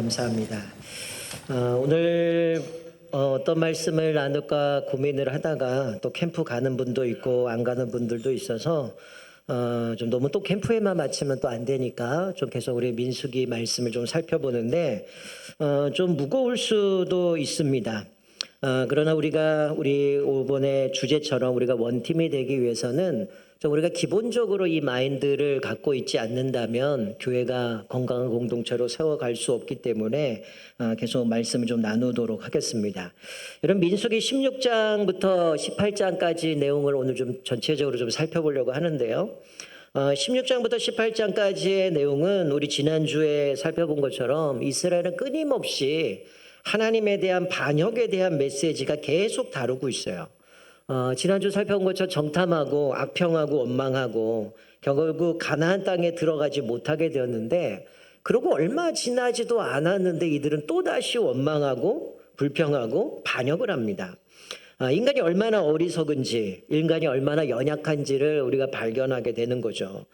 감사합니다. 오늘 어떤 말씀을 나눌까 고민을 하다가 또 캠프 가는 분도 있고 안 가는 분들도 있어서 좀 너무 또 캠프에만 맞추면 또 안 되니까 좀 계속 우리 민수기 말씀을 좀 살펴보는데 좀 무거울 수도 있습니다. 그러나 우리 이번에 주제처럼 우리가 원팀이 되기 위해서는 좀 우리가 기본적으로 이 마인드를 갖고 있지 않는다면 교회가 건강한 공동체로 세워갈 수 없기 때문에 계속 말씀을 좀 나누도록 하겠습니다. 여러분 민수기 16장부터 18장까지 내용을 오늘 좀 전체적으로 좀 살펴보려고 하는데요. 16장부터 18장까지의 내용은 우리 지난주에 살펴본 것처럼 이스라엘은 끊임없이 하나님에 대한 반역에 대한 메시지가 계속 다루고 있어요. 지난주 살펴본 것처럼 정탐하고 악평하고 원망하고 결국 가나안 땅에 들어가지 못하게 되었는데, 그러고 얼마 지나지도 않았는데 이들은 또다시 원망하고 불평하고 반역을 합니다. 인간이 얼마나 어리석은지, 인간이 얼마나 연약한지를 우리가 발견하게 되는 거죠.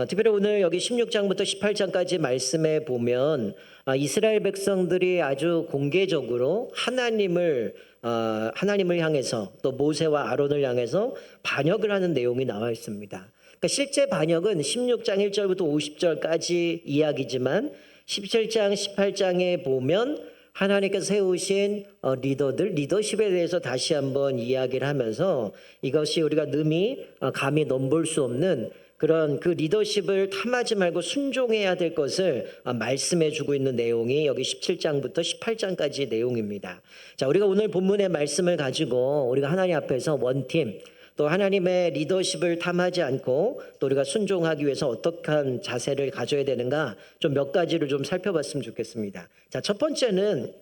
특별히 오늘 여기 16장부터 18장까지 말씀에 보면 이스라엘 백성들이 아주 공개적으로 하나님을 향해서 또 모세와 아론을 향해서 반역을 하는 내용이 나와 있습니다. 그러니까 실제 반역은 16장 1절부터 50절까지 이야기지만 17장 18장에 보면 하나님께서 세우신 리더십에 대해서 다시 한번 이야기를 하면서 이것이 우리가 능히 감히 넘볼 수 없는 그런 그 리더십을 탐하지 말고 순종해야 될 것을 말씀해 주고 있는 내용이 여기 17장부터 18장까지 내용입니다. 자, 우리가 오늘 본문의 말씀을 가지고 우리가 하나님 앞에서 원팀, 또 하나님의 리더십을 탐하지 않고 또 우리가 순종하기 위해서 어떻게 자세를 가져야 되는가 좀 몇 가지를 좀 살펴봤으면 좋겠습니다. 자, 첫 번째는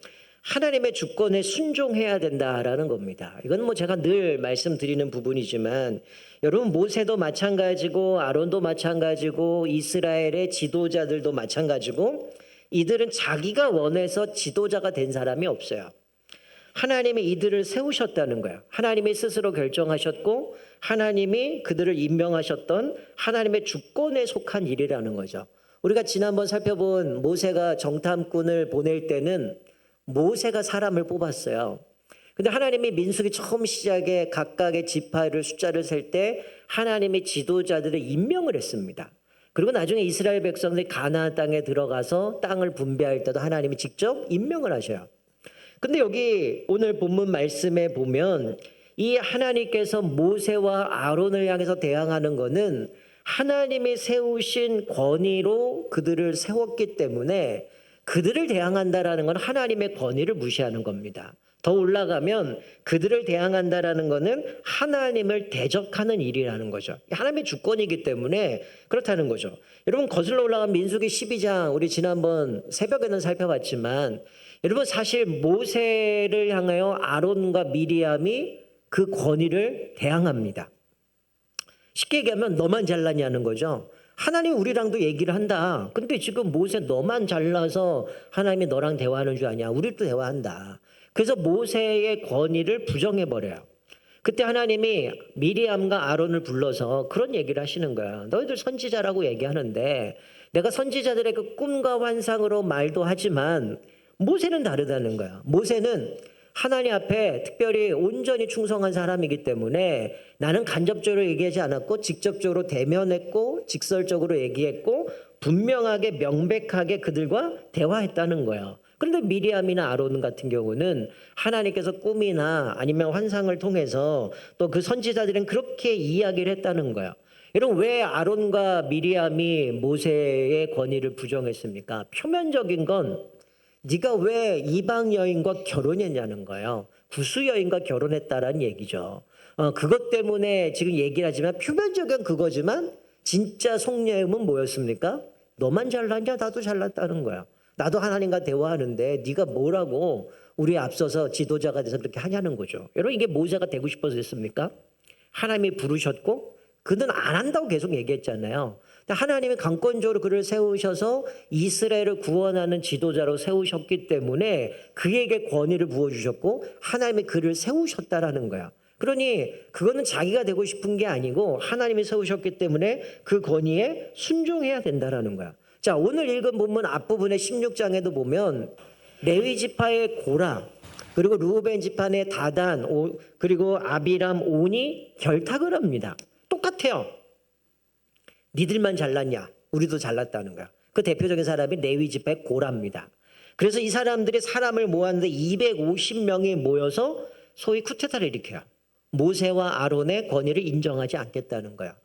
하나님의 주권에 순종해야 된다라는 겁니다. 이건 제가 늘 말씀드리는 부분이지만 여러분 모세도 마찬가지고 아론도 마찬가지고 이스라엘의 지도자들도 마찬가지고 이들은 자기가 원해서 지도자가 된 사람이 없어요. 하나님이 이들을 세우셨다는 거예요. 하나님이 스스로 결정하셨고 하나님이 그들을 임명하셨던 하나님의 주권에 속한 일이라는 거죠. 우리가 지난번 살펴본 모세가 정탐꾼을 보낼 때는 모세가 사람을 뽑았어요. 근데 하나님이 민수기 처음 시작에 각각의 지파를 숫자를 셀 때 하나님이 지도자들을 임명을 했습니다. 그리고 나중에 이스라엘 백성들이 가나안 땅에 들어가서 땅을 분배할 때도 하나님이 직접 임명을 하셔요. 근데 여기 오늘 본문 말씀에 보면 이 하나님께서 모세와 아론을 향해서 대항하는 것은 하나님이 세우신 권위로 그들을 세웠기 때문에 그들을 대항한다라는 건 하나님의 권위를 무시하는 겁니다. 더 올라가면 그들을 대항한다라는 것은 하나님을 대적하는 일이라는 거죠. 하나님의 주권이기 때문에 그렇다는 거죠. 여러분 거슬러 올라간 민수기 12장 우리 지난번 새벽에는 살펴봤지만 여러분 사실 모세를 향하여 아론과 미리암이 그 권위를 대항합니다. 쉽게 얘기하면 너만 잘나냐는 거죠. 하나님 우리랑도 얘기를 한다. 근데 지금 모세 너만 잘나서 하나님이 너랑 대화하는 줄 아냐. 우리도 대화한다. 그래서 모세의 권위를 부정해버려요. 그때 하나님이 미리암과 아론을 불러서 그런 얘기를 하시는 거야. 너희들 선지자라고 얘기하는데 내가 선지자들의 그 꿈과 환상으로 말도 하지만 모세는 다르다는 거야. 모세는 하나님 앞에 특별히 온전히 충성한 사람이기 때문에 나는 간접적으로 얘기하지 않았고 직접적으로 대면했고 직설적으로 얘기했고 분명하게 명백하게 그들과 대화했다는 거예요. 그런데 미리암이나 아론 같은 경우는 하나님께서 꿈이나 아니면 환상을 통해서 또 그 선지자들은 그렇게 이야기를 했다는 거예요. 여러분 왜 아론과 미리암이 모세의 권위를 부정했습니까? 표면적인 건 네가 왜 이방 여인과 결혼했냐는 거예요. 구수 여인과 결혼했다라는 얘기죠. 그것 때문에 지금 얘기를 하지만 표면적인 그거지만 진짜 속내음은 뭐였습니까? 너만 잘났냐? 나도 잘났다는 거야. 나도 하나님과 대화하는데 네가 뭐라고 우리 앞서서 지도자가 돼서 그렇게 하냐는 거죠. 여러분 이게 모세가 되고 싶어서 했습니까? 하나님이 부르셨고 그는 안 한다고 계속 얘기했잖아요. 하나님이 강권적으로 그를 세우셔서 이스라엘을 구원하는 지도자로 세우셨기 때문에 그에게 권위를 부어주셨고 하나님이 그를 세우셨다라는 거야. 그러니 그거는 자기가 되고 싶은 게 아니고 하나님이 세우셨기 때문에 그 권위에 순종해야 된다라는 거야. 자, 오늘 읽은 본문 앞부분의 16장에도 보면 레위 지파의 고라, 그리고 루벤 지파의 다단, 그리고 아비람, 온이 결탁을 합니다. 똑같아요. 니들만 잘났냐? 우리도 잘났다는 거야. 그 대표적인 사람이 레위 지파의 고라입니다. 그래서 이 사람들이 사람을 모았는데 250명이 모여서 소위 쿠데타를 일으켜요. 모세와 아론의 권위를 인정하지 않겠다는 거야.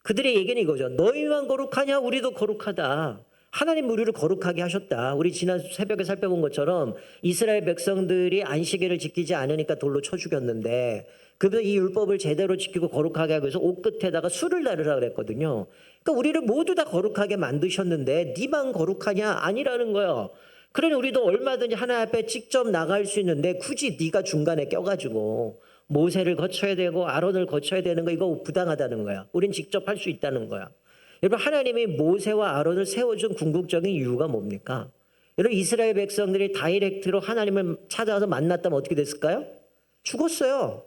그들의 얘기는 이거죠. 너희만 거룩하냐? 우리도 거룩하다. 하나님 우리를 거룩하게 하셨다. 우리 지난 새벽에 살펴본 것처럼 이스라엘 백성들이 안식일을 지키지 않으니까 돌로 쳐 죽였는데, 그래서 이 율법을 제대로 지키고 거룩하게 하기 위해서 옷 끝에다가 술을 나르라 그랬거든요. 그러니까 우리를 모두 다 거룩하게 만드셨는데 니만 거룩하냐? 아니라는 거예요. 그러니 우리도 얼마든지 하나님 앞에 직접 나갈 수 있는데 굳이 네가 중간에 껴가지고 모세를 거쳐야 되고 아론을 거쳐야 되는 거, 이거 부당하다는 거야. 우린 직접 할 수 있다는 거야. 여러분, 하나님이 모세와 아론을 세워준 궁극적인 이유가 뭡니까? 여러분, 이스라엘 백성들이 다이렉트로 하나님을 찾아와서 만났다면 어떻게 됐을까요? 죽었어요.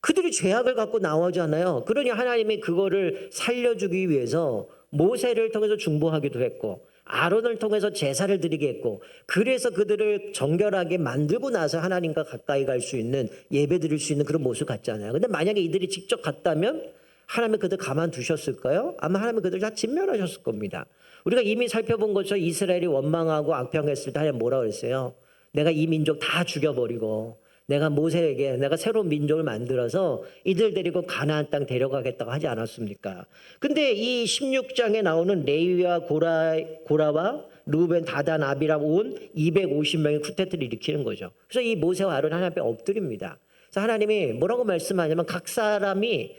그들이 죄악을 갖고 나오잖아요. 그러니 하나님이 그거를 살려주기 위해서 모세를 통해서 중보하기도 했고 아론을 통해서 제사를 드리게 했고, 그래서 그들을 정결하게 만들고 나서 하나님과 가까이 갈 수 있는, 예배 드릴 수 있는 그런 모습을 갖잖아요. 근데 만약에 이들이 직접 갔다면 하나님이 그들 가만두셨을까요? 아마 하나님이 그들 다 진멸하셨을 겁니다. 우리가 이미 살펴본 것처럼 이스라엘이 원망하고 악평했을 때 하나님 뭐라고 그랬어요? 내가 이 민족 다 죽여버리고 내가 모세에게 내가 새로운 민족을 만들어서 이들 데리고 가나안 땅 데려가겠다고 하지 않았습니까? 근데 이 16장에 나오는 레위와 고라와 루벤, 다단, 아비람, 온 250명의 쿠데타를 일으키는 거죠. 그래서 이 모세와 아론 하나님 앞에 엎드립니다. 그래서 하나님이 뭐라고 말씀하냐면 각 사람이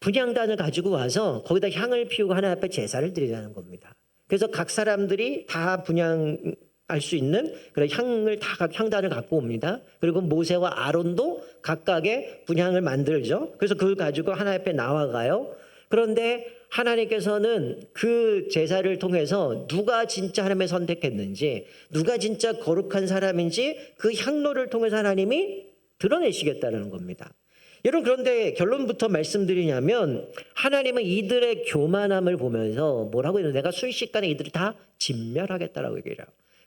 분향단을 가지고 와서 거기다 향을 피우고 하나님 앞에 제사를 드리자는 겁니다. 그래서 각 사람들이 다 분향할 수 있는 그런 향단을 갖고 옵니다. 그리고 모세와 아론도 각각의 분향을 만들죠. 그래서 그걸 가지고 하나님 앞에 나와가요. 그런데 하나님께서는 그 제사를 통해서 누가 진짜 하나님을 선택했는지, 누가 진짜 거룩한 사람인지 그 향로를 통해서 하나님이 드러내시겠다는 겁니다. 여러분, 그런데 결론부터 말씀드리냐면 하나님은 이들의 교만함을 보면서 뭐라고 해요? 내가 순식간에 이들을 다 진멸하겠다라고 얘기해요.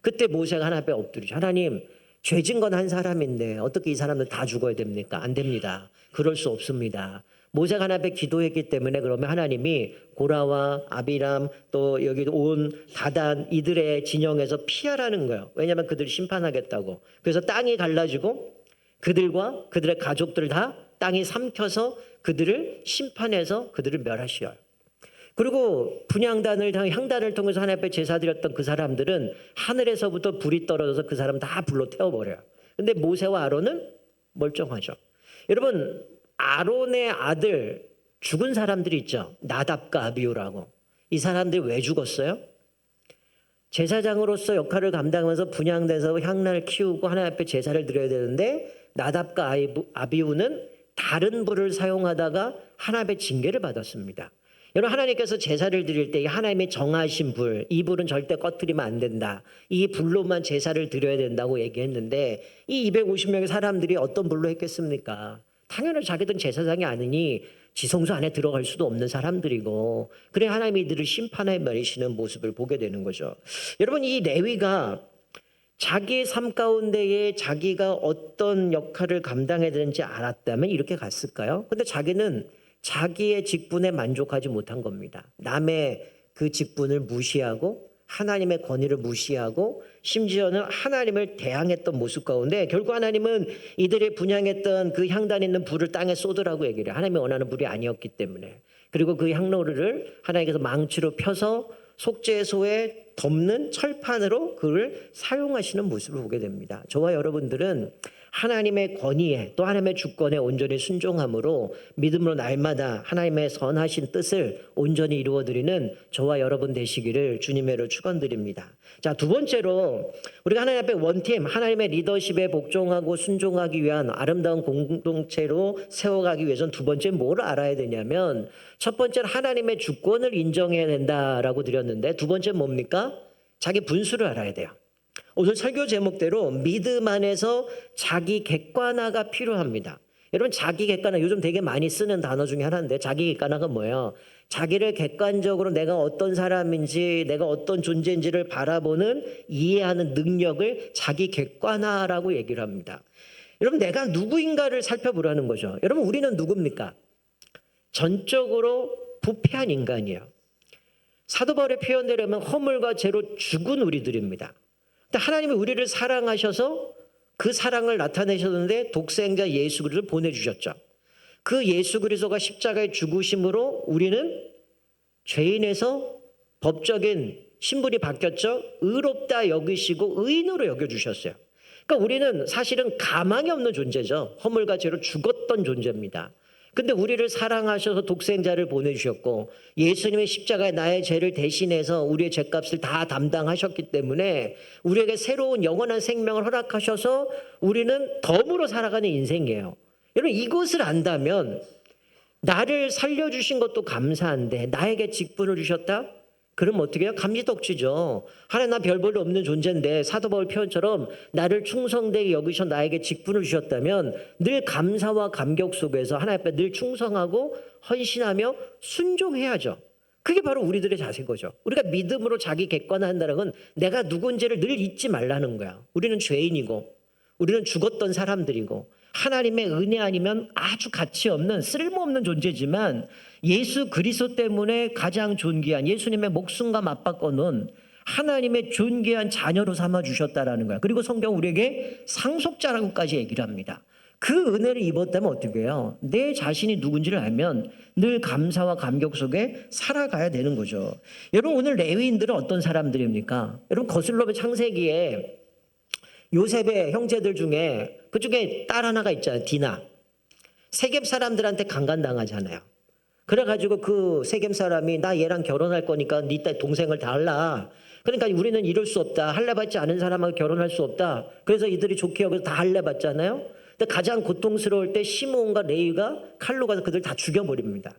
그때 모세가 하나님 앞에 엎드리죠. 하나님, 죄진 건 한 사람인데 어떻게 이 사람들 다 죽어야 됩니까? 안 됩니다. 그럴 수 없습니다. 모세가 하나님 앞에 기도했기 때문에 그러면 하나님이 고라와 아비람 또 여기 온 다단 이들의 진영에서 피하라는 거예요. 왜냐하면 그들을 심판하겠다고. 그래서 땅이 갈라지고 그들과 그들의 가족들 다 땅이 삼켜서 그들을 심판해서 그들을 멸하시어요. 그리고 분향단을 향단을 통해서 하나님 앞에 제사 드렸던 그 사람들은 하늘에서부터 불이 떨어져서 그 사람 다 불로 태워버려요. 근데 모세와 아론은 멀쩡하죠. 여러분, 아론의 아들 죽은 사람들이 있죠. 나답과 아비후라고. 이 사람들이 왜 죽었어요? 제사장으로서 역할을 감당하면서 분향돼서 향단을 키우고 하나님 앞에 제사를 드려야 되는데 나답과 아비후는 다른 불을 사용하다가 하나님의 징계를 받았습니다. 여러분, 하나님께서 제사를 드릴 때 하나님의 정하신 불, 이 불은 절대 꺼트리면 안 된다. 이 불로만 제사를 드려야 된다고 얘기했는데 이 250명의 사람들이 어떤 불로 했겠습니까? 당연히 자기들은 제사장이 아니니 지성소 안에 들어갈 수도 없는 사람들이고, 그래 하나님이 이들을 심판해 버리시는 모습을 보게 되는 거죠. 여러분, 이 레위가 자기의 삶 가운데에 자기가 어떤 역할을 감당해야 되는지 알았다면 이렇게 갔을까요? 근데 자기는 자기의 직분에 만족하지 못한 겁니다. 남의 그 직분을 무시하고 하나님의 권위를 무시하고 심지어는 하나님을 대항했던 모습 가운데 결국 하나님은 이들이 분향했던 그 향단 있는 불을 땅에 쏟으라고 얘기를 해요. 하나님이 원하는 불이 아니었기 때문에. 그리고 그 향로를 하나님께서 망치로 펴서 속죄소에 덮는 철판으로 그를 사용하시는 모습을 보게 됩니다. 저와 여러분들은 하나님의 권위에 또 하나님의 주권에 온전히 순종함으로 믿음으로 날마다 하나님의 선하신 뜻을 온전히 이루어드리는 저와 여러분 되시기를 주님의 이름으로 축원드립니다. 자, 두 번째로 우리가 하나님 앞에 원팀 하나님의 리더십에 복종하고 순종하기 위한 아름다운 공동체로 세워가기 위해서는 두 번째 뭘 알아야 되냐면 첫 번째는 하나님의 주권을 인정해야 된다라고 드렸는데 두 번째는 뭡니까? 자기 분수를 알아야 돼요. 오늘 설교 제목대로 믿음 안에서 자기 객관화가 필요합니다. 여러분, 자기 객관화 요즘 되게 많이 쓰는 단어 중에 하나인데 자기 객관화가 뭐예요? 자기를 객관적으로 내가 어떤 사람인지 내가 어떤 존재인지를 바라보는 이해하는 능력을 자기 객관화라고 얘기를 합니다. 여러분 내가 누구인가를 살펴보라는 거죠. 여러분 우리는 누굽니까? 전적으로 부패한 인간이에요. 사도 바울의 표현대로 하면 허물과 죄로 죽은 우리들입니다. 근데 하나님이 우리를 사랑하셔서 그 사랑을 나타내셨는데 독생자 예수 그리스도를 보내주셨죠. 그 예수 그리스도가 십자가에 죽으심으로 우리는 죄인에서 법적인 신분이 바뀌었죠. 의롭다 여기시고 의인으로 여겨주셨어요. 그러니까 우리는 사실은 가망이 없는 존재죠. 허물과 죄로 죽었던 존재입니다. 근데 우리를 사랑하셔서 독생자를 보내주셨고 예수님의 십자가에 나의 죄를 대신해서 우리의 죄값을 다 담당하셨기 때문에 우리에게 새로운 영원한 생명을 허락하셔서 우리는 덤으로 살아가는 인생이에요. 여러분 이것을 안다면 나를 살려주신 것도 감사한데 나에게 직분을 주셨다? 그럼 어떻게 해요? 감지덕지죠. 하나님 나 별 볼일 없는 존재인데 사도 바울 표현처럼 나를 충성되게 여기셔 나에게 직분을 주셨다면 늘 감사와 감격 속에서 하나님 앞에 늘 충성하고 헌신하며 순종해야죠. 그게 바로 우리들의 자세인 거죠. 우리가 믿음으로 자기 객관화한다는 건 내가 누군지를 늘 잊지 말라는 거야. 우리는 죄인이고 우리는 죽었던 사람들이고 하나님의 은혜 아니면 아주 가치 없는 쓸모없는 존재지만 예수 그리스도 때문에 가장 존귀한 예수님의 목숨과 맞바꿔 놓은 하나님의 존귀한 자녀로 삼아주셨다라는 거야. 그리고 성경 우리에게 상속자라고까지 얘기를 합니다. 그 은혜를 입었다면 어떻게 해요? 내 자신이 누군지를 알면 늘 감사와 감격 속에 살아가야 되는 거죠. 여러분 오늘 레위인들은 어떤 사람들입니까? 여러분 거슬러 보면 창세기에 요셉의 형제들 중에 그중에 딸 하나가 있잖아요. 디나. 세겜 사람들한테 강간당하잖아요. 그래가지고 그 세겜 사람이 나 얘랑 결혼할 거니까 네 딸 동생을 다 할라. 그러니까 우리는 이럴 수 없다. 할례받지 않은 사람하고 결혼할 수 없다. 그래서 이들이 좋게 여기서 다 할례받잖아요. 근데 가장 고통스러울 때 시므온과 레위가 칼로 가서 그들 다 죽여버립니다.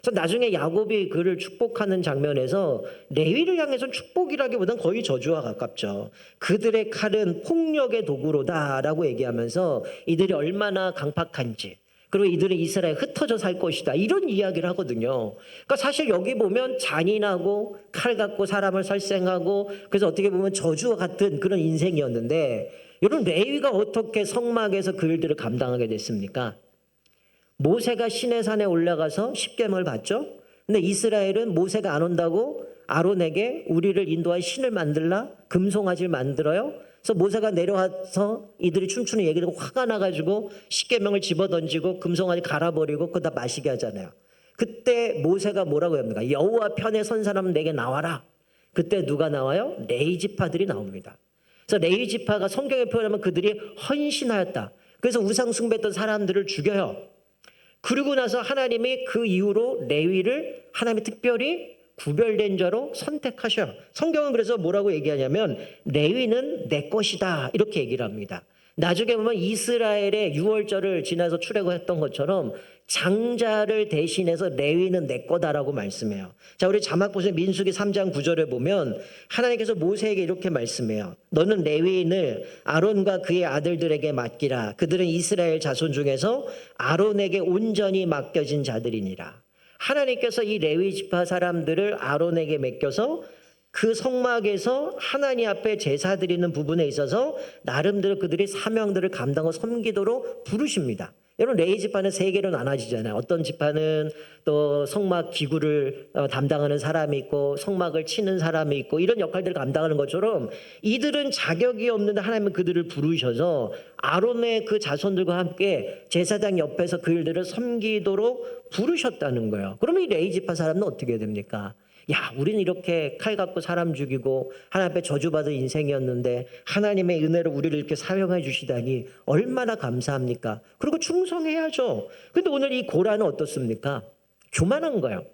그래서 나중에 야곱이 그를 축복하는 장면에서 레위를 향해서 축복이라기보다는 거의 저주와 가깝죠. 그들의 칼은 폭력의 도구로다라고 얘기하면서 이들이 얼마나 강팍한지 그리고 이들은 이스라엘에 흩어져 살 것이다 이런 이야기를 하거든요. 그러니까 사실 여기 보면 잔인하고 칼 갖고 사람을 살생하고 그래서 어떻게 보면 저주와 같은 그런 인생이었는데 여러분 레위가 어떻게 성막에서 그 일들을 감당하게 됐습니까? 모세가 시내산에 올라가서 십계명을 받죠. 근데 이스라엘은 모세가 안 온다고 아론에게 우리를 인도할 신을 만들라 금송아지를 만들어요. 그래서 모세가 내려와서 이들이 춤추는 얘기를 듣고 화가 나가지고 십계명을 집어던지고 금송아지 갈아버리고 그거 다 마시게 하잖아요. 그때 모세가 뭐라고 합니까? 여호와 편에 선 사람은 내게 나와라. 그때 누가 나와요? 레위 지파들이 나옵니다. 그래서 레위 지파가 성경에 표현하면 그들이 헌신하였다. 그래서 우상 숭배했던 사람들을 죽여요. 그리고 나서 하나님이 그 이후로 레위를 하나님이 특별히 구별된 자로 선택하셔요. 성경은 그래서 뭐라고 얘기하냐면 레위는 내 것이다 이렇게 얘기를 합니다. 나중에 보면 이스라엘의 유월절을 지나서 출애굽했던 것처럼 장자를 대신해서 레위는 내 거다라고 말씀해요. 자, 우리 자막 보시면 민수기 3장 9절에 보면 하나님께서 모세에게 이렇게 말씀해요. 너는 레위인을 아론과 그의 아들들에게 맡기라. 그들은 이스라엘 자손 중에서 아론에게 온전히 맡겨진 자들이니라. 하나님께서 이 레위 지파 사람들을 아론에게 맡겨서 그 성막에서 하나님 앞에 제사 드리는 부분에 있어서 나름대로 그들이 사명들을 감당하고 섬기도록 부르십니다. 여러분 레위 지파는 세 개로 나눠지잖아요. 어떤 지파는 또 성막 기구를 담당하는 사람이 있고 성막을 치는 사람이 있고 이런 역할들을 감당하는 것처럼 이들은 자격이 없는데 하나님은 그들을 부르셔서 아론의 그 자손들과 함께 제사장 옆에서 그 일들을 섬기도록 부르셨다는 거예요. 그러면 이 레위 지파 사람은 어떻게 됩니까? 야, 우리는 이렇게 칼 갖고 사람 죽이고 하나님 앞에 저주받은 인생이었는데 하나님의 은혜로 우리를 이렇게 사용해 주시다니 얼마나 감사합니까? 그리고 충성해야죠. 근데 오늘 이 고라는 어떻습니까? 교만한 거예요.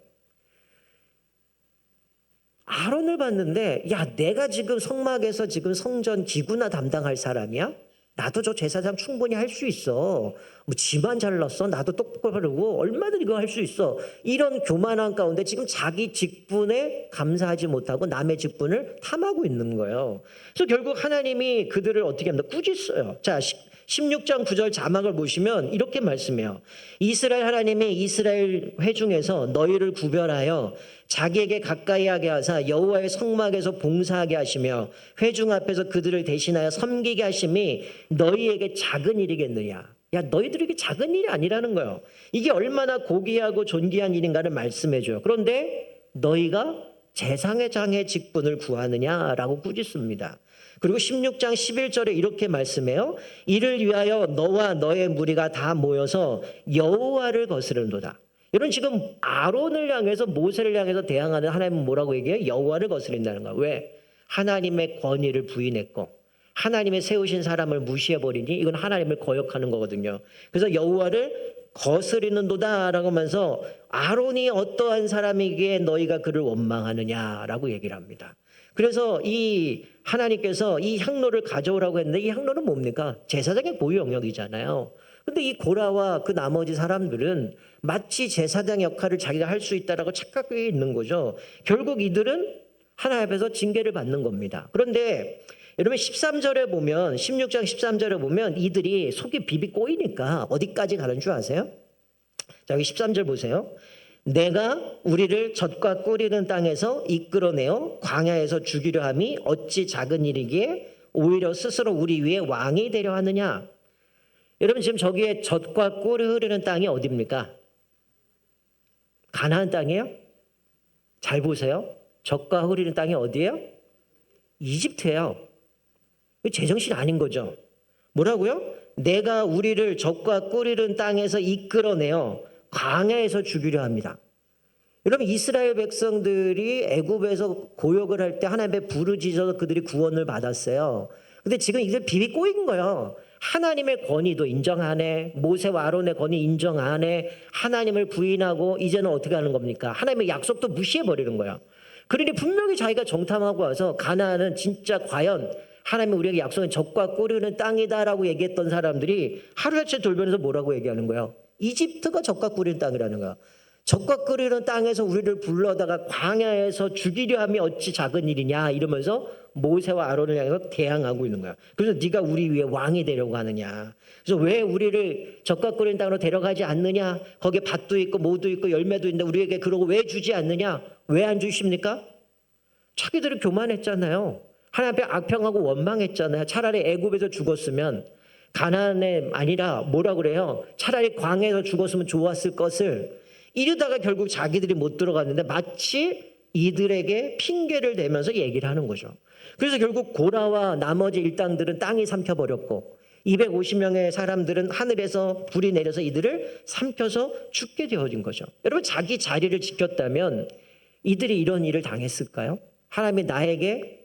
아론을 봤는데 야, 내가 지금 성막에서 지금 성전 기구나 담당할 사람이야? 나도 저 제사장 충분히 할 수 있어. 뭐 지만 잘났어. 나도 똑바르고 얼마든지 이거 할 수 있어. 이런 교만한 가운데 지금 자기 직분에 감사하지 못하고 남의 직분을 탐하고 있는 거예요. 그래서 결국 하나님이 그들을 어떻게 합니까? 꾸짖어요. 자, 16장 9절 자막을 보시면 이렇게 말씀해요. 이스라엘 하나님이 이스라엘 회중에서 너희를 구별하여 자기에게 가까이 하게 하사 여호와의 성막에서 봉사하게 하시며 회중 앞에서 그들을 대신하여 섬기게 하심이 너희에게 작은 일이겠느냐. 야, 너희들에게 작은 일이 아니라는 거예요. 이게 얼마나 고귀하고 존귀한 일인가를 말씀해줘요. 그런데 너희가 제사장의 장의 직분을 구하느냐라고 꾸짖습니다. 그리고 16장 11절에 이렇게 말씀해요. 이를 위하여 너와 너의 무리가 다 모여서 여호와를 거스르는도다. 이런 지금 아론을 향해서 모세를 향해서 대항하는 하나님은 뭐라고 얘기해요? 여호와를 거스린다는 거야. 왜? 하나님의 권위를 부인했고 하나님의 세우신 사람을 무시해버리니 이건 하나님을 거역하는 거거든요. 그래서 여호와를 거스리는도다라고 하면서 아론이 어떠한 사람이기에 너희가 그를 원망하느냐라고 얘기를 합니다. 그래서 이 하나님께서 이 향로를 가져오라고 했는데 이 향로는 뭡니까? 제사장의 고유 영역이잖아요. 근데 이 고라와 그 나머지 사람들은 마치 제사장 역할을 자기가 할 수 있다라고 착각하고 있는 거죠. 결국 이들은 하나님 앞에서 징계를 받는 겁니다. 그런데 여러분 13절에 보면 16장 13절에 보면 이들이 속이 비비 꼬이니까 어디까지 가는 줄 아세요? 자, 여기 13절 보세요. 내가 우리를 젖과 꿀이는 땅에서 이끌어내어 광야에서 죽이려 함이 어찌 작은 일이기에 오히려 스스로 우리 위에 왕이 되려 하느냐. 여러분 지금 저기에 젖과 꿀이 흐르는 땅이 어디입니까? 가나안 땅이에요? 잘 보세요. 젖과 흐르는 땅이 어디예요? 이집트예요. 제정신 아닌 거죠. 뭐라고요? 내가 우리를 젖과 꿀이는 땅에서 이끌어내어 광야에서 죽이려 합니다. 여러분 이스라엘 백성들이 애굽에서 고역을 할 때 하나님의 부르짖어서 그들이 구원을 받았어요. 근데 지금 이들 비비 꼬인 거예요. 하나님의 권위도 인정 안 해. 모세와 아론의 권위 인정 안 해. 하나님을 부인하고 이제는 어떻게 하는 겁니까? 하나님의 약속도 무시해버리는 거예요. 그러니 분명히 자기가 정탐하고 와서 가나안은 진짜 과연 하나님이 우리에게 약속한 젖과 꿀이는 땅이다라고 얘기했던 사람들이 하루아침에 돌변해서 뭐라고 얘기하는 거예요? 이집트가 젖과 꿀이는 땅이라는 거야. 젖과 꿀이는 땅에서 우리를 불러다가 광야에서 죽이려 함이 어찌 작은 일이냐 이러면서 모세와 아론을 향해서 대항하고 있는 거야. 그래서 네가 우리 위에 왕이 되려고 하느냐. 그래서 왜 우리를 젖과 꿀이는 땅으로 데려가지 않느냐. 거기에 밭도 있고 모도 있고 열매도 있는데 우리에게 그러고 왜 주지 않느냐. 왜 안 주십니까? 자기들이 교만했잖아요. 하나님 앞에 악평하고 원망했잖아요. 차라리 애굽에서 죽었으면 가나안에 아니라 뭐라 그래요? 차라리 광야에서 죽었으면 좋았을 것을 이러다가 결국 자기들이 못 들어갔는데 마치 이들에게 핑계를 대면서 얘기를 하는 거죠. 그래서 결국 고라와 나머지 일당들은 땅이 삼켜버렸고 250명의 사람들은 하늘에서 불이 내려서 이들을 삼켜서 죽게 되어진 거죠. 여러분 자기 자리를 지켰다면 이들이 이런 일을 당했을까요? 하나님이 나에게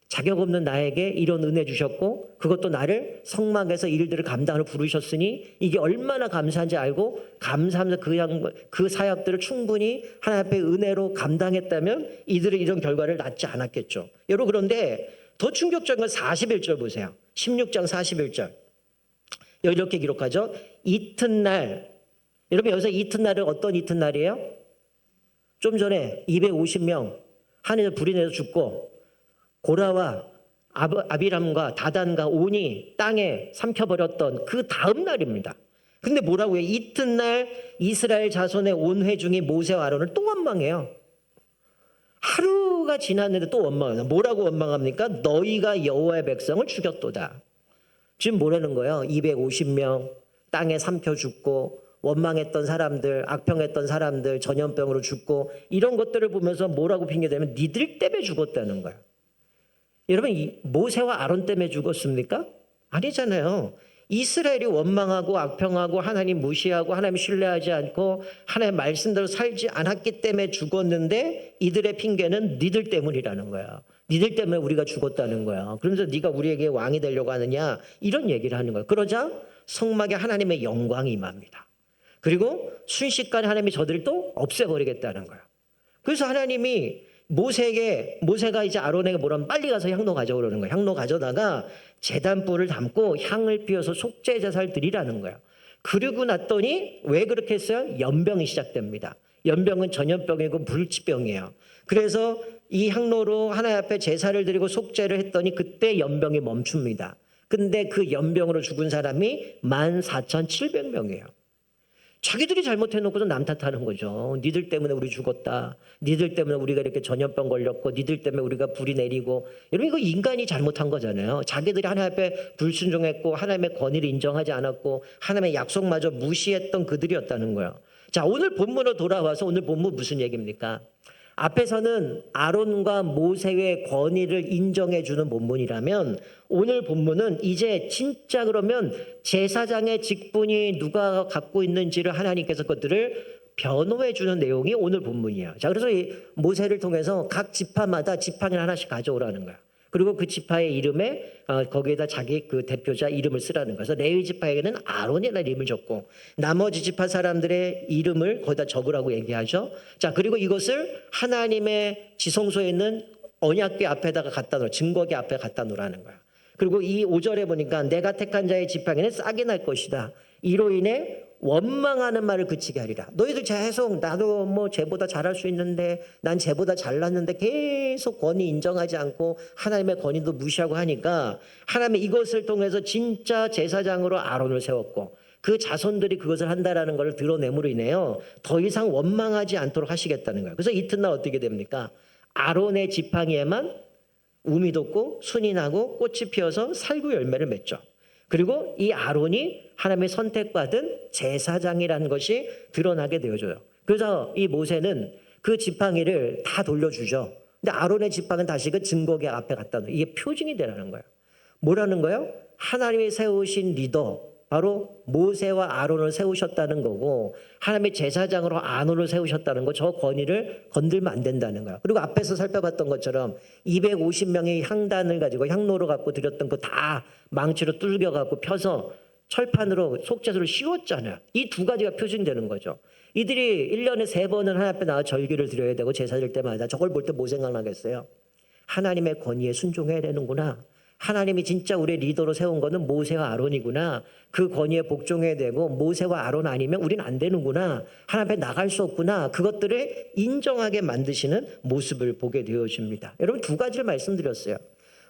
자격 없는 나에게 이런 은혜 주셨고 그것도 나를 성막에서 일들을 감당하러 부르셨으니 이게 얼마나 감사한지 알고 감사하면서 그 사역들을 충분히 하나님 앞에 은혜로 감당했다면 이들은 이런 결과를 낳지 않았겠죠. 여러분 그런데 더 충격적인 건 41절 보세요. 16장 41절. 여기 이렇게 기록하죠. 이튿날. 여러분 여기서 이튿날은 어떤 이튿날이에요? 좀 전에 250명 하늘에서 불이 내서 죽고 고라와 아비람과 다단과 온이 땅에 삼켜버렸던 그 다음 날입니다. 근데 뭐라고 해요? 이튿날 이스라엘 자손의 온 회중이 모세와 아론을 또 원망해요. 하루가 지났는데 또 원망해요. 뭐라고 원망합니까? 너희가 여호와의 백성을 죽였도다. 지금 뭐라는 거예요? 250명 땅에 삼켜 죽고 원망했던 사람들, 악평했던 사람들, 전염병으로 죽고 이런 것들을 보면서 뭐라고 핑계대면 니들 때문에 죽었다는 거예요. 여러분 모세와 아론 때문에 죽었습니까? 아니잖아요. 이스라엘이 원망하고 악평하고 하나님 무시하고 하나님 신뢰하지 않고 하나님의 말씀대로 살지 않았기 때문에 죽었는데 이들의 핑계는 니들 때문이라는 거야. 니들 때문에 우리가 죽었다는 거야. 그러면서 네가 우리에게 왕이 되려고 하느냐 이런 얘기를 하는 거야. 그러자 성막에 하나님의 영광이 임합니다. 그리고 순식간에 하나님이 저들을 또 없애버리겠다는 거야. 그래서 하나님이 모세가 이제 아론에게 뭐라면 빨리 가서 향로 가져오라는 거예요. 향로 가져다가 제단불을 담고 향을 피워서 속죄 제사를 드리라는 거예요. 그러고 났더니 왜 그렇게 했어요? 연병이 시작됩니다. 연병은 전염병이고 불치병이에요. 그래서 이 향로로 하나님 앞에 제사를 드리고 속죄를 했더니 그때 연병이 멈춥니다. 근데 그 연병으로 죽은 사람이 14,700명이에요. 자기들이 잘못해놓고서 남 탓하는 거죠. 니들 때문에 우리 죽었다. 니들 때문에 우리가 이렇게 전염병 걸렸고 니들 때문에 우리가 불이 내리고 여러분 이거 인간이 잘못한 거잖아요. 자기들이 하나님 앞에 불순종했고 하나님의 권위를 인정하지 않았고 하나님의 약속마저 무시했던 그들이었다는 거예요. 자, 오늘 본문으로 돌아와서 오늘 본문 무슨 얘기입니까? 앞에서는 아론과 모세의 권위를 인정해 주는 본문이라면 오늘 본문은 이제 진짜 그러면 제사장의 직분이 누가 갖고 있는지를 하나님께서 그것들을 변호해 주는 내용이 오늘 본문이에요. 자, 그래서 이 모세를 통해서 각 지파마다 지팡이를 하나씩 가져오라는 거야. 그리고 그 지파의 이름에 거기에다 자기 그 대표자 이름을 쓰라는 거예요. 그래서 레위 지파에게는 아론이라는 이름을 줬고 나머지 지파 사람들의 이름을 거기다 적으라고 얘기하죠. 자, 그리고 이것을 하나님의 지성소에 있는 언약궤 앞에다가 갖다 놓으라. 증거궤 앞에 갖다 놓으라는 거야. 그리고 이 5절에 보니까 내가 택한 자의 지팡이는 싹이 날 것이다. 이로 인해 원망하는 말을 그치게 하리라. 너희들 계속 나도 뭐 쟤보다 잘할 수 있는데 난 쟤보다 잘났는데 계속 권위 인정하지 않고 하나님의 권위도 무시하고 하니까 하나님이 이것을 통해서 진짜 제사장으로 아론을 세웠고 그 자손들이 그것을 한다라는 걸 드러냄으로 인해요 더 이상 원망하지 않도록 하시겠다는 거예요. 그래서 이튿날 어떻게 됩니까? 아론의 지팡이에만 우미 돋고 순이 나고 꽃이 피어서 살구 열매를 맺죠. 그리고 이 아론이 하나님의 선택받은 제사장이라는 것이 드러나게 되어줘요. 그래서 이 모세는 그 지팡이를 다 돌려주죠. 근데 아론의 지팡이는 다시 그 증거궤 앞에 갖다 놓아요. 이게 표징이 되라는 거예요. 뭐라는 거예요? 하나님이 세우신 리더 바로 모세와 아론을 세우셨다는 거고 하나님의 제사장으로 아론을 세우셨다는 거 저 권위를 건들면 안 된다는 거예요. 그리고 앞에서 살펴봤던 것처럼 250명의 향단을 가지고 향로로 갖고 드렸던 거 다 망치로 뚫겨 갖고 펴서 철판으로 속죄소를 씌웠잖아요. 이 두 가지가 표징되는 거죠. 이들이 1년에 3번은 하나님 앞에 나와 절기를 드려야 되고 제사 드릴 때마다 저걸 볼 때 뭐 생각나겠어요? 하나님의 권위에 순종해야 되는구나. 하나님이 진짜 우리의 리더로 세운 거는 모세와 아론이구나. 그 권위에 복종해야 되고 모세와 아론 아니면 우리는 안 되는구나. 하나님 앞에 나갈 수 없구나. 그것들을 인정하게 만드시는 모습을 보게 되어집니다. 여러분 두 가지를 말씀드렸어요.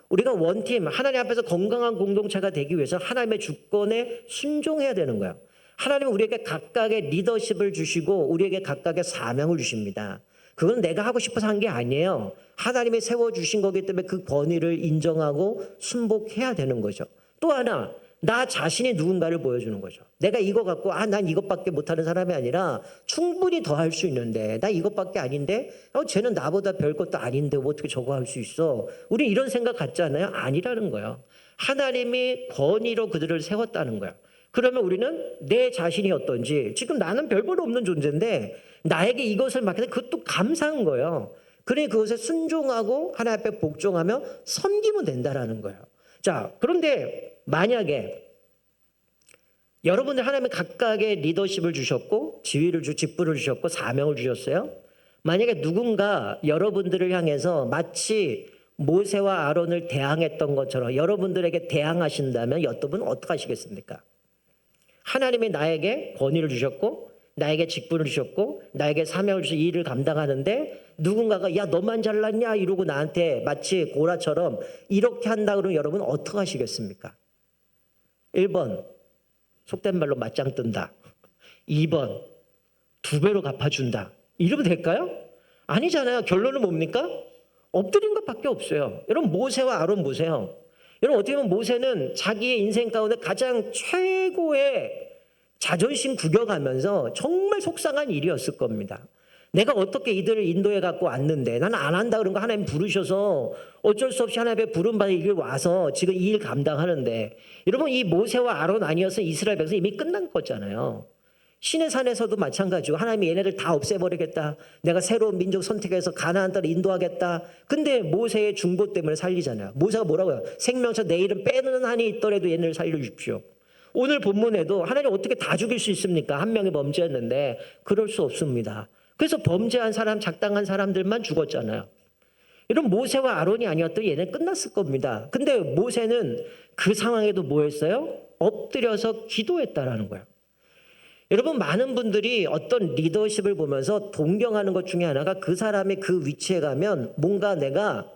우리가 원팀 하나님 앞에서 건강한 공동체가 되기 위해서 하나님의 주권에 순종해야 되는 거예요. 하나님은 우리에게 각각의 리더십을 주시고 우리에게 각각의 사명을 주십니다. 그건 내가 하고 싶어서 한 게 아니에요. 하나님이 세워주신 거기 때문에 그 권위를 인정하고 순복해야 되는 거죠. 또 하나, 나 자신이 누군가를 보여주는 거죠. 내가 이거 갖고 난 이것밖에 못하는 사람이 아니라 충분히 더 할 수 있는데 나 이것밖에 아닌데 쟤는 나보다 별 것도 아닌데 뭐 어떻게 저거 할 수 있어. 우리 이런 생각 갖잖아요. 아니라는 거예요. 하나님이 권위로 그들을 세웠다는 거예요. 그러면 우리는 내 자신이 어떤지 지금 나는 별볼 없는 존재인데 나에게 이것을 맡기는 그것도 감사한 거예요. 그러니 그것에 순종하고 하나님 앞에 복종하며 섬기면 된다라는 거예요. 자, 그런데 만약에 여러분들 하나님은 각각의 리더십을 주셨고 지위를 직분을 주셨고 사명을 주셨어요. 만약에 누군가 여러분들을 향해서 마치 모세와 아론을 대항했던 것처럼 여러분들에게 대항하신다면 여러분 어떻게 하시겠습니까? 하나님이 나에게 권위를 주셨고 나에게 직분을 주셨고 나에게 사명을 주셔서 이 일을 감당하는데 누군가가 야 너만 잘났냐 이러고 나한테 마치 고라처럼 이렇게 한다 그러면 여러분 어떻게 하시겠습니까? 1번 속된 말로 맞짱 뜬다. 2번 2배로 갚아준다. 이러면 될까요? 아니잖아요. 결론은 뭡니까? 엎드린 것밖에 없어요. 여러분 모세와 아론 보세요. 여러분 어떻게 보면 모세는 자기의 인생 가운데 가장 최고의 자존심 구겨가면서 정말 속상한 일이었을 겁니다. 내가 어떻게 이들을 인도해 갖고 왔는데 나는 안 한다 그런 거 하나님 부르셔서 어쩔 수 없이 하나님의 부름받아 이 길 와서 지금 이 일 감당하는데 여러분 이 모세와 아론 아니었으면 이스라엘 백성 이미 끝난 거잖아요. 신의 산에서도 마찬가지고 하나님이 얘네들 다 없애버리겠다. 내가 새로운 민족 선택해서 가나안 땅을 인도하겠다. 근데 모세의 중보 때문에 살리잖아요. 모세가 뭐라고요? 생명처 내 이름 빼는 한이 있더라도 얘네를 살려주십시오. 오늘 본문에도 하나님 어떻게 다 죽일 수 있습니까? 한 명이 범죄했는데 그럴 수 없습니다. 그래서 범죄한 사람, 작당한 사람들만 죽었잖아요. 이런 모세와 아론이 아니었던 얘는 끝났을 겁니다. 근데 모세는 그 상황에도 뭐 했어요? 엎드려서 기도했다라는 거예요. 여러분, 많은 분들이 어떤 리더십을 보면서 동경하는 것 중에 하나가 그 사람이 그 위치에 가면 뭔가 내가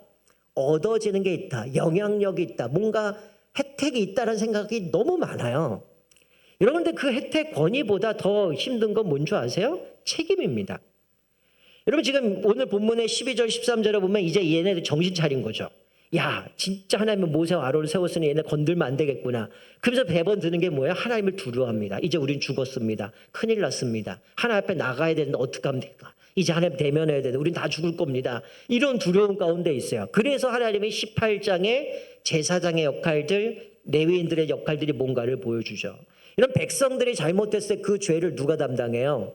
얻어지는 게 있다, 영향력이 있다, 뭔가 혜택이 있다는 생각이 너무 많아요. 여러분들, 그 혜택 권위보다 더 힘든 건 뭔 줄 아세요? 책임입니다. 여러분, 지금 오늘 본문의 12절 13절에 보면 이제 얘네들 정신 차린 거죠. 야, 진짜 하나님은 모세와 아론을 세웠으니 얘네 건들면 안 되겠구나. 그래서 매번 드는 게 뭐예요? 하나님을 두려워합니다. 이제 우린 죽었습니다. 큰일 났습니다. 하나님 앞에 나가야 되는데 어떡합니까? 이제 하나님 대면해야 되는데 우린 다 죽을 겁니다. 이런 두려움 가운데 있어요. 그래서 하나님이 18장에 제사장의 역할들, 레위인들의 역할들이 뭔가를 보여주죠. 이런 백성들이 잘못했을 때 그 죄를 누가 담당해요?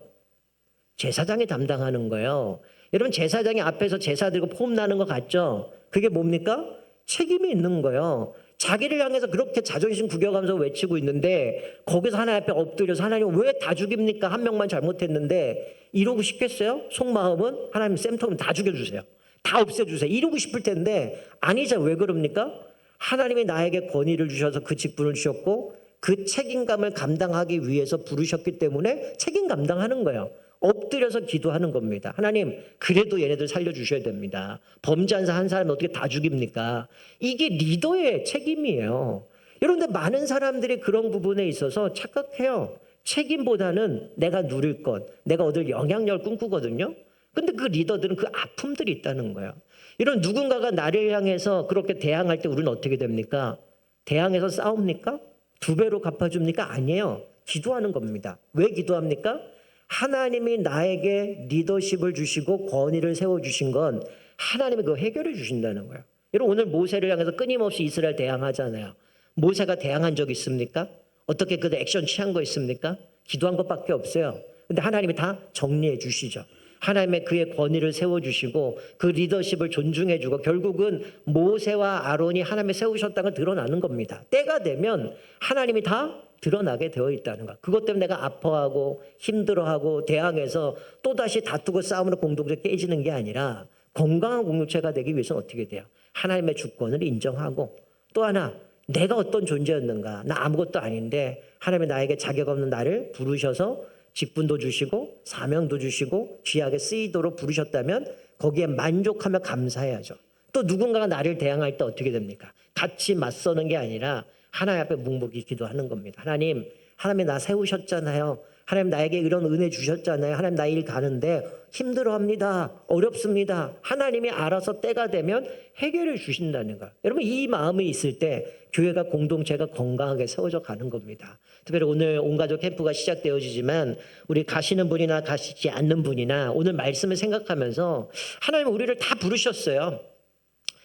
제사장이 담당하는 거예요. 여러분, 제사장이 앞에서 제사 드리고 폼 나는 거 같죠? 그게 뭡니까? 책임이 있는 거예요. 자기를 향해서 그렇게 자존심 구겨가면서 외치고 있는데 거기서 하나님 앞에 엎드려서 하나님 왜 다 죽입니까? 한 명만 잘못했는데 이러고 싶겠어요? 속마음은 하나님 쌤통은 다 죽여주세요. 다 없애주세요. 이러고 싶을 텐데 아니죠. 왜 그럽니까? 하나님이 나에게 권위를 주셔서 그 직분을 주셨고 그 책임감을 감당하기 위해서 부르셨기 때문에 책임 감당하는 거예요. 엎드려서 기도하는 겁니다. 하나님, 그래도 얘네들 살려주셔야 됩니다. 범죄한 한 사람이 어떻게 다 죽입니까? 이게 리더의 책임이에요. 여러분들, 많은 사람들이 그런 부분에 있어서 착각해요. 책임보다는 내가 누릴 것, 내가 얻을 영향력을 꿈꾸거든요. 근데 그 리더들은 그 아픔들이 있다는 거예요. 이런 누군가가 나를 향해서 그렇게 대항할 때 우리는 어떻게 됩니까? 대항해서 싸웁니까? 2배로 갚아줍니까? 아니에요. 기도하는 겁니다. 왜 기도합니까? 하나님이 나에게 리더십을 주시고 권위를 세워주신 건 하나님이 그거 해결해 주신다는 거예요. 여러분, 오늘 모세를 향해서 끊임없이 이스라엘 대항하잖아요. 모세가 대항한 적 있습니까? 어떻게 그 액션 취한 거 있습니까? 기도한 것밖에 없어요. 근데 하나님이 다 정리해 주시죠. 하나님의 그의 권위를 세워주시고 그 리더십을 존중해주고 결국은 모세와 아론이 하나님이 세우셨다는 걸 드러나는 겁니다. 때가 되면 하나님이 다 드러나게 되어 있다는 것. 그것 때문에 내가 아파하고 힘들어하고 대항해서 또다시 다투고 싸움으로 공동체 깨지는 게 아니라 건강한 공동체가 되기 위해서는 어떻게 돼요? 하나님의 주권을 인정하고 또 하나 내가 어떤 존재였는가? 나 아무것도 아닌데 하나님이 나에게 자격 없는 나를 부르셔서 직분도 주시고 사명도 주시고 귀하게 쓰이도록 부르셨다면 거기에 만족하며 감사해야죠. 또 누군가가 나를 대항할 때 어떻게 됩니까? 같이 맞서는 게 아니라 하나님 앞에 묵묵히 기도하는 겁니다. 하나님이 나 세우셨잖아요. 하나님 나에게 이런 은혜 주셨잖아요. 하나님 나 일 가는데 힘들어합니다. 어렵습니다. 하나님이 알아서 때가 되면 해결해 주신다는 거. 여러분, 이 마음이 있을 때 교회가 공동체가 건강하게 세워져 가는 겁니다. 특별히 오늘 온가족 캠프가 시작되어지지만 우리 가시는 분이나 가시지 않는 분이나 오늘 말씀을 생각하면서 하나님은 우리를 다 부르셨어요.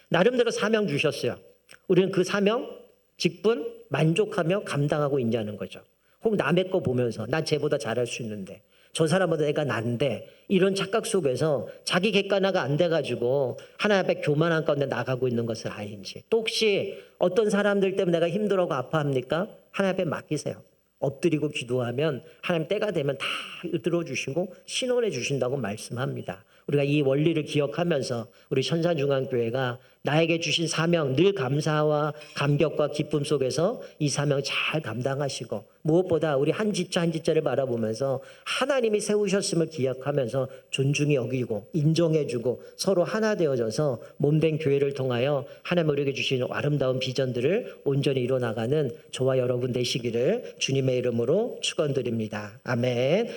나름대로 사명 주셨어요. 우리는 그 사명, 직분 만족하며 감당하고 있냐는 거죠. 혹 남의 거 보면서 난 쟤보다 잘할 수 있는데 저 사람보다 내가 난데 이런 착각 속에서 자기 객관화가 안 돼가지고 하나님 앞에 교만한 가운데 나가고 있는 것은 아닌지, 또 혹시 어떤 사람들 때문에 내가 힘들어하고 아파합니까? 하나님 앞에 맡기세요. 엎드리고 기도하면 하나님 때가 되면 다 들어주시고 신원해 주신다고 말씀합니다. 우리가 이 원리를 기억하면서 우리 천산중앙교회가 나에게 주신 사명 늘 감사와 감격과 기쁨 속에서 이 사명 잘 감당하시고 무엇보다 우리 한 지체 한 지체를 바라보면서 하나님이 세우셨음을 기억하면서 존중히 여기고 인정해주고 서로 하나 되어져서 몸된 교회를 통하여 하나님 우리에게 주신 아름다운 비전들을 온전히 이뤄나가는 저와 여러분 되시기를 주님의 이름으로 축원드립니다. 아멘.